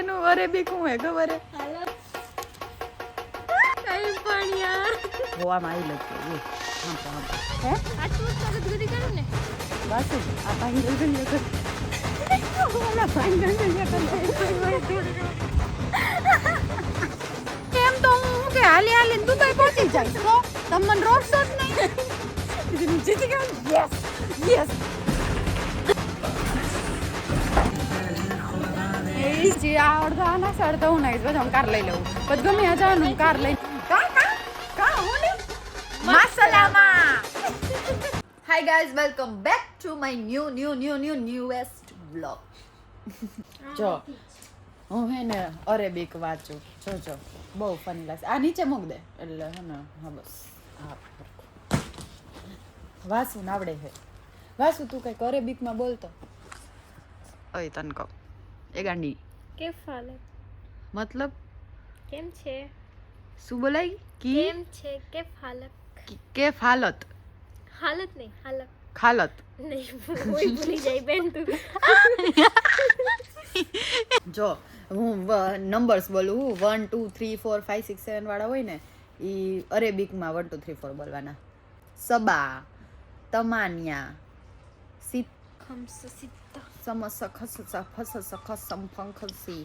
એનું અરેબિક હું હે ખબર હે? હાલો કઈ પણ યાર ગોવામાં આવી લખે એ હા હે આટલું સરસ ગરી કરું ને બસ આ પાણી ગંગા કર ઓલા પાણી ગંગા કર એમ તો હું કે હાલી હાલી દુબઈ પહોંચી જાય તો તમને રોકશો જ નહીં જીતી ગયા યસ યસ જે અડધા ના અડધા હું નહીં પછી હું કાર લઈ લઉં પછી ગમે જવાનું કાર લઈ hi guys welcome back to my newest vlog જો હું હે ને અરેબિક વાંચું જો બહુ ફની લાગશે આ નીચે મૂક દે એટલે હે ને હા બસ હા વાસુ ને આવડે છે વાસુ તું કઈક અરેબિકમાં બોલતો ઓય તને કહું એ ગાંડી કે ફાલે मतलब કેમ છે શું બોલાય કેમ છે કે ફાલક કે ફાલત હાલત નહીં હાલક ખાલત નહીં કોઈ ભૂલી જાય બેન તું જો હું નંબર્સ બોલું 1 2 3 4 5 6 7 વાળા હોય ને એ અરેબિકમાં 1 2 3 4 બોલવાના સબા તમાન્યા સિત ખમસ સિત્તા સમસ ખસ ફસ ખસ સંફંગ ખસી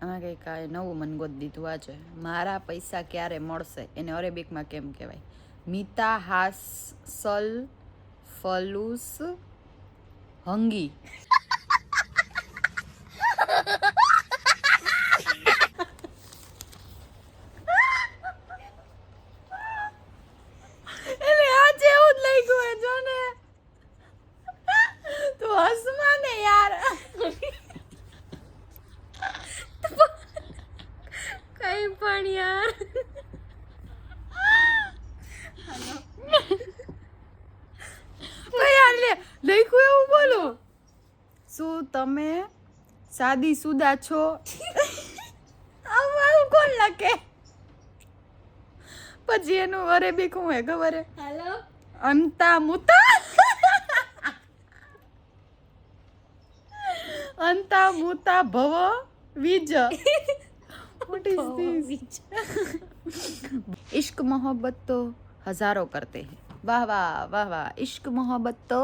આમાં કંઈક આ નવું મન ગોત દીધું આ છે મારા પૈસા ક્યારે મળશે એને અરેબિકમાં કેમ કહેવાય મિતા હાસ સલ ફલુસ હંગી એટલે આ જેવું જ લઈ ગયું જો ને તું હસમાં ને યાર કઈ પણ યાર યાર લે લખ્યું એવું બોલો શું તમે સાદી સુદા છો આવું કોણ લખે પછી એનું અરેબિક હું હે ખબર હે હાલો અંતા મુતા અંતા મુતા ભવ વિજ What is this? इश्क मोहब्बत तो हजारों करते हैं वाह वाह वाह वाह इश्क मोहब्बत तो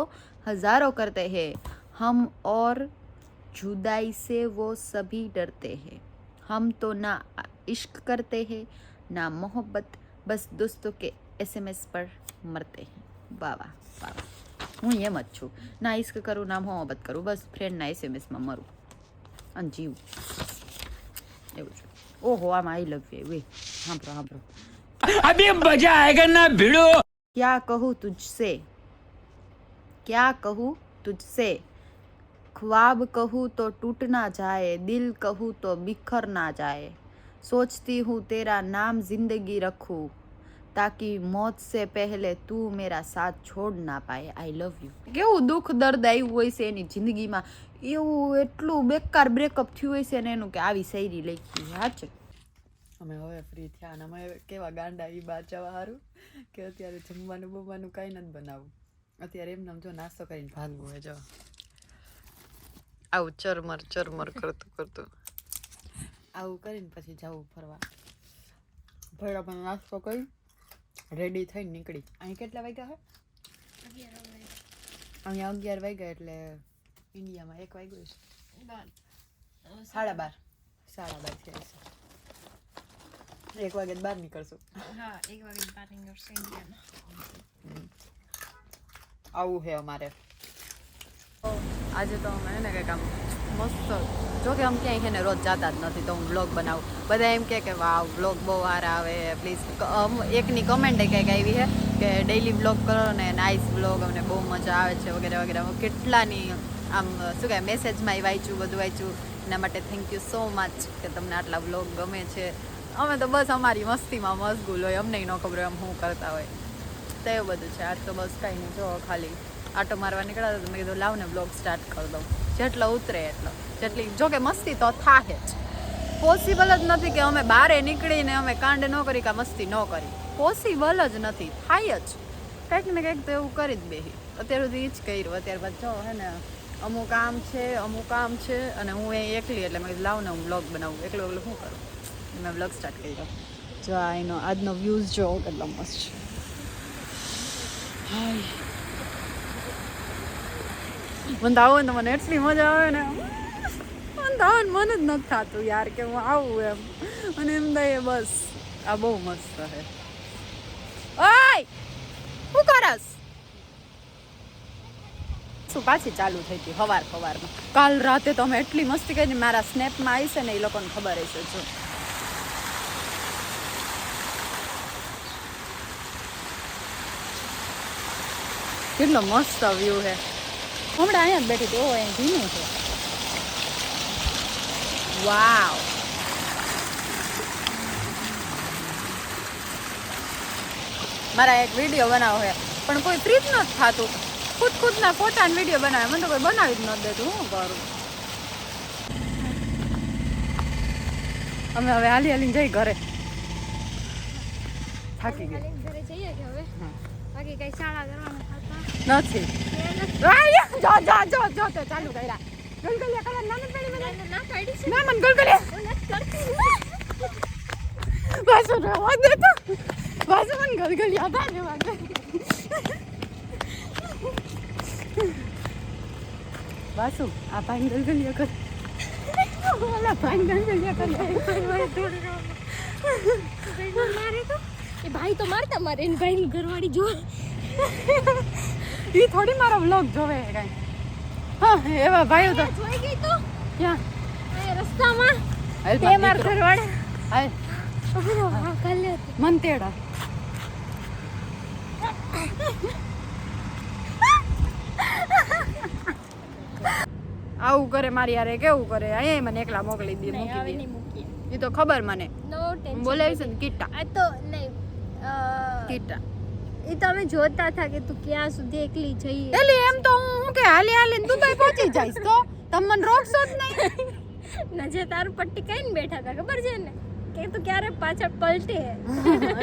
हजारों करते हैं हम और जुदाई से वो सभी डरते हैं हम तो ना इश्क करते हैं ना मोहब्बत बस दोस्तों के SMS पर मरते हैं वाह वाह वाह હું એમ જ છું ના ઇશ્ક કરું ના મોહબ્બત કરું બસ ફ્રેન્ડના એસએમએસમાં મરું અને જીવું એવું છે ओहो आम आई लव यू वे हाँ अभी मजा आएगा ना भिड़ो क्या कहूँ तुझसे ख्वाब कहूँ तो टूट ना जाए दिल कहूँ तो बिखर ना जाए सोचती हूँ तेरा नाम जिंदगी रखूँ ताकि मौत से पहले तू मेरा साथ छोड़ ना पाए आई लव यू કેવું દુઃખ દર્દ આવ્યું હોય છે એની જિંદગીમાં એવું એટલું બેકાર બ્રેકઅપ થયું હોય છે ને એનું કે આવી શાયરી લખી હા છે અમે હવે ફ્રી થયા અને અમે કેવા ગાંડા એ બાચાવા સારું કે અત્યારે જમવાનું બમવાનું કાંઈ નથી બનાવવું અત્યારે એમને જો નાસ્તો કરીને ભાગવું હોય જો આવું ચરમર કરતું આવું કરીને પછી જવું ફરવા ફરવા નાસ્તો કરી રેડી થઈને નીકળી અહીં કેટલા વાગ્યા હે અહીંયા 11 વાગ્યા એટલે ઇન્ડિયામાં 1 વાગ્યું છે 12:30 થયા છે 1 વાગે બહાર નીકળશું હા 1 વાગે બહાર નીકળશે ઇન્ડિયામાં આવું છે અમારે આજે તો અમે ને કંઈક આમ મસ્ત જો કે આમ ક્યાંય છે ને રોજ જતા જ નથી તો હું વ્લોગ બનાવું બધા એમ કે વાવ વ્લોગ બહુ સારા આવે પ્લીઝ એકની કમેન્ટ કંઈક આવી છે કે ડેઈલી વ્લોગ કરો ને નાઇસ વ્લોગ અમને બહુ મજા આવે છે વગેરે વગેરે કેટલાની આમ શું કહે મેસેજમાં વાંચ્યું બધું વાંચ્યું એના માટે થેન્ક યુ સો મચ કે તમને આટલા વ્લોગ ગમે છે અમે તો બસ અમારી મસ્તીમાં મશગુલ હોય અમને ન ખબર હોય આમ શું કરતા હોય તો એવું બધું છે આજ તો બસ કાંઈ નહીં જો ખાલી આટો મારવા નીકળ્યા તો મેં કીધું લાવ ને વ્લોગ સ્ટાર્ટ કરી દઉં જેટલો ઉતરે એટલો જેટલી જો કે મસ્તી તો થાય જ પોસિબલ જ નથી કે અમે બહારે નીકળીને અમે કાંડ ન કરી કે મસ્તી ન કરી પોસિબલ જ નથી થાય જ કંઈક ને કંઈક તો એવું કરી જ બેહી અત્યાર સુધી જ કર્યું અત્યાર બાદ જો હે ને અમુક કામ છે અને હું એ એકલી એટલે મેં લાવ ને હું વ્લોગ બનાવું એકલો શું કરું મેં વ્લોગ સ્ટાર્ટ કર્યો જો એનો આજનો વ્યૂઝ જો કેટલો મસ્ત છે મને તો આવું ને મને એટલી મજા આવે ને મને તો આવું મન જ નથી થતું યાર કે હું આવું એમ અને એમ થાય બસ આ બહુ મસ્ત છે ઓય શું કરસ શું પાછી ચાલુ થઈ હતી સવારમાં કાલ રાતે તો અમે એટલી મસ્તી કરી મારા સ્નેપમાં આવી છે ને એ લોકોને ખબર હશે જો કેટલો મસ્ત વ્યૂ છે હમણાં અહીંયા જ બેઠી હતી ઓ અહીં ધીમું છે વાવ મારા એક વિડીયો બનાવો છે પણ કોઈ ફ્રી જ નથી થતું ખુદના ફોટા વિડીયો બનાવે મને તો કોઈ બનાવી જ નથી દેતું હું કરું અમે હવે હાલી જઈ ઘરે થાકી ગઈ ઘરે જઈએ કે હવે બાકી કઈ શાળા કરવાના નથી જો તો ચાલુ કર્યા ગલગલિયા કલર નાની પડી મને ના કાઢી છે ના મને ગલગલિયા બસ રવા દે તો બસ મને ગલગલિયા બાને વાગે વાસુ આ પાણી ગલગલિયા કર ઓલા પાણી ગલગલિયા કર મારે તો એ ભાઈ તો મારતા મારે એની ભાઈની ઘરવાળી જો ઈ થોડી મારો વ્લોગ જોવે કઈ હા એવા ભાઈઓ તો જોઈ ગઈ તો ક્યાં આ રસ્તામાં હાલ તે માર ઘરવાળા હાલ હા કાલે મન તેડા આવું કરે મારી યારે કેવું કરે અહીંયા મને એકલા મોકલી દે મૂકી દે એ તો ખબર મને નો ટેન્શન બોલાવી છે ને કીટા આ તો નહીં કીટા એ તો અમે જોતા હતા કે તું ક્યાં સુધી એકલી જઈએ એટલે એમ તો હું કે હાલી દુબઈ પહોંચી જઈશ તો તમે મને રોકશો જ નહીં નજે તારું પટ્ટી કઈને બેઠા હતા ખબર છે ને કે તું ક્યારે પાછળ પલટે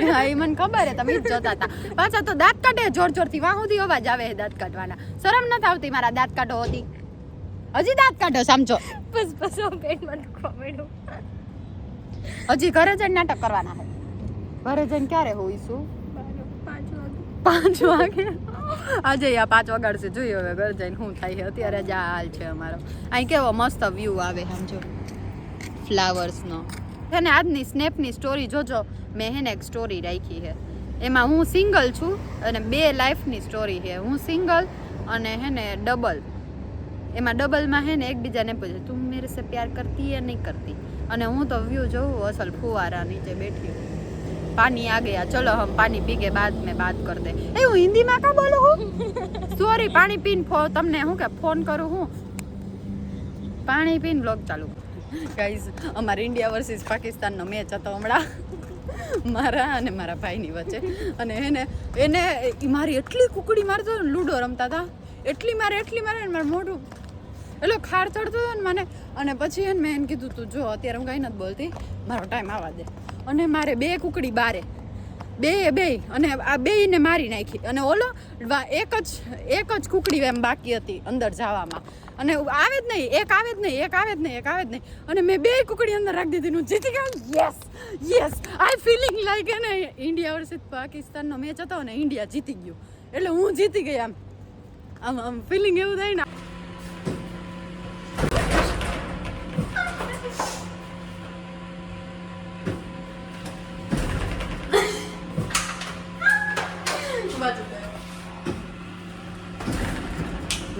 હા એ મને ખબર હે તમે જ જોતા હતા પાછા તો દાંત કાઢે જોરથી વાહ સુધી અવાજ આવે છે દાંત કાઢવાના શરમ નથી આવતી મારા દાંત કાઢો હતી હજી દાંત કાઢો સમજો બસ પેટમાં દુખવા માંડ્યું હજી ઘરે જઈને નાટક કરવાના છે ઘરે જઈને ક્યારે હોઈશું 5 વાગે આજે આ 5 વાગશે જોઈએ હવે ઘરે જઈને શું થાય છે અત્યારે જ આ હાલ છે અમારો અહીં કેવો મસ્ત વ્યૂ આવે સમજો ફ્લાવર્સનો અને આજની સ્નેપની સ્ટોરી જોજો મેં હે ને એક સ્ટોરી રાખી છે એમાં હું સિંગલ છું અને 2 લાઈફની સ્ટોરી છે હું સિંગલ અને હે ને ડબલ એમાં ડબલમાં હે ને એકબીજાને પૂછે તું મેરે સે પ્યાર કરતી है नहीं करती અને હું તો વ્યૂ જોઉં અસલ ફુવારા નીચે બેઠી હું पानी आ गया चलो हम पानी पी के बाद में बात कर दे ए હું હિન્દીમાં કા બોલું હું સોરી પાણી પીને તમને હું કે ફોન કરું હું પાણી પીને બ્લોગ ચાલુ ગાઈઝ અમારા ઇન્ડિયા વર્સિસ પાકિસ્તાનનો મેચ હતો હમણાં મારા અને મારા ભાઈની વચ્ચે અને એને મારી એટલી કુકડી મારતો ને લૂડો રમતા હતા એટલી મારે ને મારું મોઢું એટલો ખાર ચડતો હતો ને મને અને પછી મેં એને કીધું તું જો અત્યારે હું કાંઈ નથી બોલતી મારો ટાઈમ આવવા દે અને મારે 2 કુકડી બારે બે અને આ બેયને મારી નાખી અને ઓલો એક જ કુકડી એમ બાકી હતી અંદર જવામાં અને આવે જ નહીં એક આવે જ નહીં અને મેં 2 કુકડી અંદર રાખી દીધી હું જીતી ગયો યસ આઈ ફીલિંગ લાઈક એને ઇન્ડિયા વર્સિસ પાકિસ્તાનનો મેચ હતો અને ઇન્ડિયા જીતી ગયું એટલે હું જીતી ગઈ આમ ફીલિંગ એવું થાય ને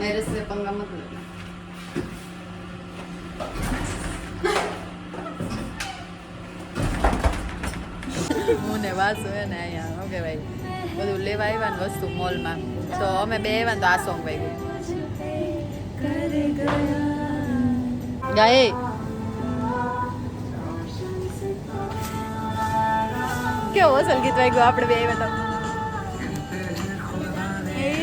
मेरे से पंगा मत लेना હું ને વાસુ હે ને અહીંયા ઓકે ભાઈ બધું લેવા આવ્યા ને વસ્તુ મોલમાં તો અમે 2 આવ્યા તો આ સોંગ વાગ્યું ગાય કેવો અસલ ગીત વાગ્યું આપણે 2 આવ્યા તો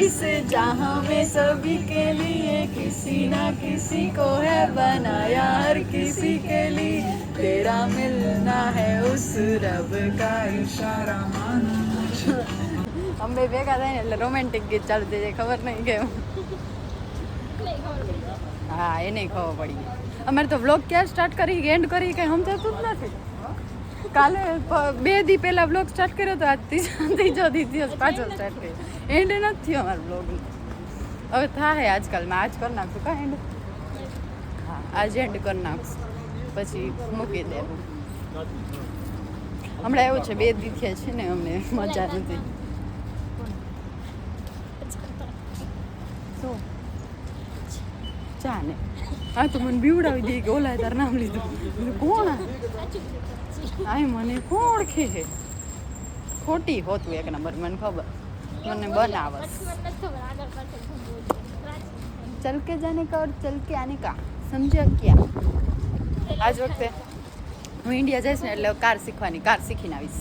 इस जहां में सभी के लिए किसी ना किसी को है बनाया हर किसी के लिए तेरा मिलना है उस रब का इशारा मानो हम भેગા થાય ને એટલે રોમેન્ટિક ગીત ચાલુ થઈ જાય ખબર નહીં કેમ હા એને ખબર પડી ગઈ. અમારે તો વ્લોગ ક્યાં સ્ટાર્ટ કરી એન્ડ કરી કંઈ સમજાતું જ નથી. કાલે 2 દી પહેલા વ્લોગ સ્ટાર્ટ કર્યો તો આજ ત્રીજો દિવસ પાછો સ્ટાર્ટ કર્યો. એન્ડ નથી થયો અમારો વ્લોગનો. હવે થાય આજકાલમાં આજ કરી નાખશું કાં એન્ડ. હા આજ એન્ડ કરી નાખશું પછી મૂકી દેવું. હમણાં એવું છે 2 દી થયા છે ને અમને મજા નથી. શું ચા ને આ તો મને બીવડાવી દે કે ઓલા તાર નામ લીધું. કોણ આય મને કોણ ઓળખે છે? ખોટી હોતું એક નંબર મને ખબર. મને બનાવસ ચલ કે જાને કા ઓર ચલ કે આને કા સમજ્યા ક્યાં. આજ વખતે હું ઇન્ડિયા જઈશ ને એટલે કાર શીખવાની કાર શીખીને આવીશ.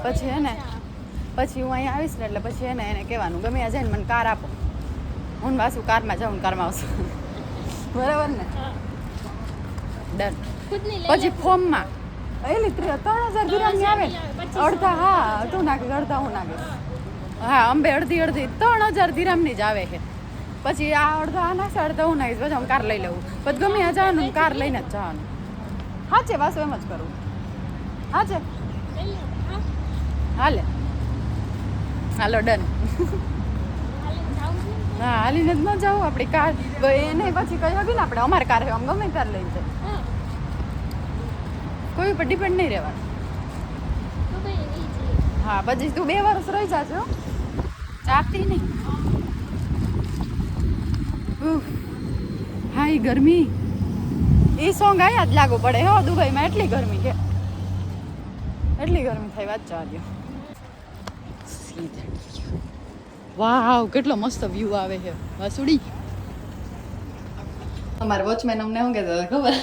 પછી હે ને પછી હું અહીંયા આવીશ ને એટલે પછી એને કહેવાનું ગમે ત્યાં જઈને મને કાર આપો. હું પાછું કારમાં જાઉં કારમાં આવશું. બરાબર ને ડન. પછી ફોર્મમાં એલી 3000 દિરહમની આવે અડધા હા તું નાખીશ અડધા હું નાખીશ. હા અંબે અડધી 3000 દિરહમની જ આવે છે. પછી આ અડધા આ નાખશે અડધા હું નાખીશ પછી હું કાર લઈ લઉં. પછી ગમે ત્યાં જવાનું કાર લઈને જ જવાનું. હા છે પાછું એમ જ કરવું. હા છે હાલે હાલો ડન. હા હાલીને જ ન જાવ આપણી કાર એને પછી કહી હતી ને આપણે અમારે કાર આમ ગમે કાર લઈ જાય. કોઈ ઉપર ડિપેન્ડ નહીં રહેવાનું. હા પછી તું 2 વર્ષ રહી જાજો ચાકતી નહીં. હાય ગરમી એ સોંગ આયા જ લાગુ પડે હો દુબઈમાં. એટલી ગરમી કે એટલી ગરમી થાય વાત જવા દો. વાવ કેટલો મસ્ત વ્યૂ આવે છે વાસુડી. અમારા વોચમેન અમને શું કહેતા હતા ખબર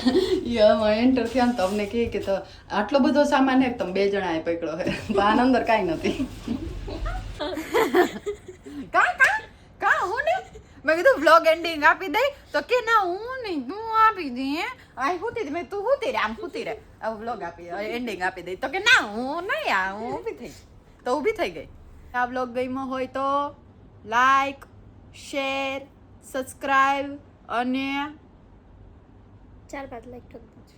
એન્ટર થયા ને તો અમને કહે કે તો આટલો બધો સામાન હે તમે 2 જણાએ પકડ્યો હે બાન અંદર કાંઈ નથી. કા હું ને મેં કીધું વ્લોગ એન્ડિંગ આપી દઈ તો કે ના હું નહીં તું આપી દઈ. આ હુતી મેં તું હુતી રે આમ હુતી રે વ્લોગ આપી એન્ડિંગ આપી દઈ તો કે ના હું નહીં આ હું ઊભી થઈ તો ઊભી થઈ ગઈ. આ વ્લોગ ગમ્યો હોય તો લાઈક શેર સબસ્ક્રાઈબ અને 4-5 લાઈક ઠોક દેજો.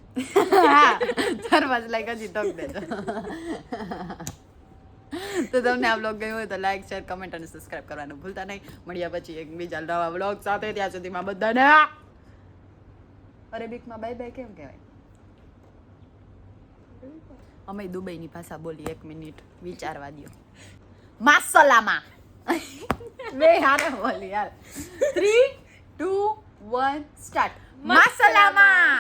હા 4-5 લાઈક હજી ઠોક દેજો. તો તમને આ વ્લોગ ગમ્યો હોય તો લાઈક શેર કમેન્ટ અને સબસ્ક્રાઈબ કરવાનું ભૂલતા નહીં. મળ્યા પછી એક બીજા નવા વ્લોગ સાથે. ત્યાં સુધીમાં બધાને અરેબિકમાં બાય બાય કેમ કહેવાય? અમે દુબઈની ભાષા બોલી 1 મિનિટ વિચારવા દો. માસલામા બે હારે બોલી યાર. 3 2 1 સ્ટાર્ટ. માસલામા